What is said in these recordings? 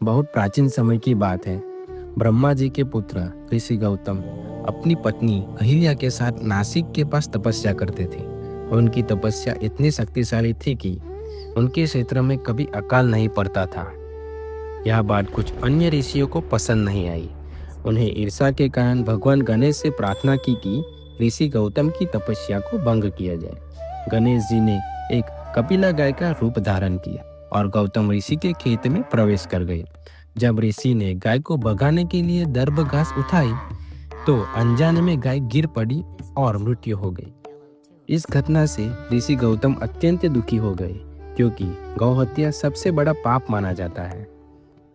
बहुत प्राचीन समय की बात है। ब्रह्मा जी के पुत्र ऋषि गौतम अपनी पत्नी अहिल्या के साथ नासिक के पास तपस्या करते थे। उनकी तपस्या इतनी शक्तिशाली थी कि उनके क्षेत्र में कभी अकाल नहीं पड़ता था। यह बात कुछ अन्य ऋषियों को पसंद नहीं आई। उन्हें ईर्ष्या के कारण भगवान गणेश से प्रार्थना की कि ऋषि गौतम की तपस्या को भंग किया जाए। गणेश जी ने एक कपिला गाय का रूप धारण किया और गौतम ऋषि के खेत में प्रवेश कर गए। जब ऋषि ने गाय को भगाने के लिए दर्भ घास उठाई तो अनजाने में गाय गिर पड़ी और मृत्यु हो गई। इस घटना से ऋषि गौतम अत्यंत दुखी हो गए, क्योंकि गौ हत्या सबसे बड़ा पाप माना जाता है।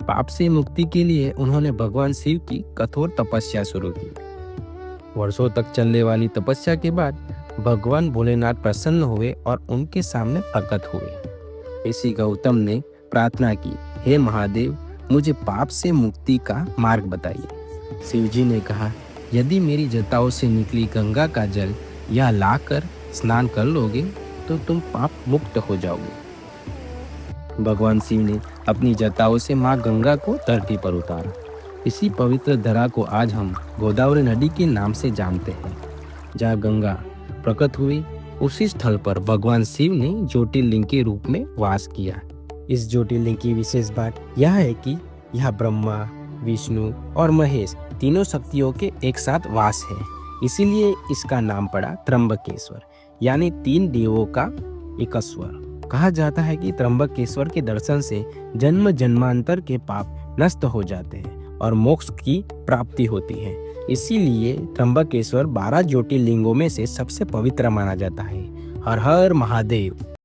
पाप से मुक्ति के लिए उन्होंने भगवान शिव की कठोर तपस्या शुरू की। वर्षों तक चलने वाली तपस्या के बाद भगवान भोलेनाथ प्रसन्न हुए और उनके सामने प्रकट हुए। ऋषि गौतम ने प्रार्थना की, हे महादेव, मुझे पाप से मुक्ति का मार्ग बताइए। शिव जी ने कहा, यदि मेरी जटाओं से निकली गंगा का जल या लाकर स्नान कर लोगे तो तुम पाप मुक्त हो जाओगे। भगवान शिव ने अपनी जटाओं से माँ गंगा को धरती पर उतारा। इसी पवित्र धरा को आज हम गोदावरी नदी के नाम से जानते हैं। जहाँ गंगा प्रकट हुई, उसी स्थल पर भगवान शिव ने ज्योतिर्लिंग के रूप में वास किया। इस ज्योतिर्लिंग की विशेष बात यह है कि यह ब्रह्मा, विष्णु और महेश तीनों शक्तियों के एक साथ वास है। इसीलिए इसका नाम पड़ा त्र्यंबकेश्वर, यानी तीन देवों का एकस्वर। कहा जाता है कि त्र्यंबकेश्वर के दर्शन से जन्म जन्मांतर के पाप नष्ट हो जाते हैं और मोक्ष की प्राप्ति होती है। इसीलिए त्र्यंबकेश्वर 12 ज्योतिर्लिंगों में से सबसे पवित्र माना जाता है। हर हर महादेव।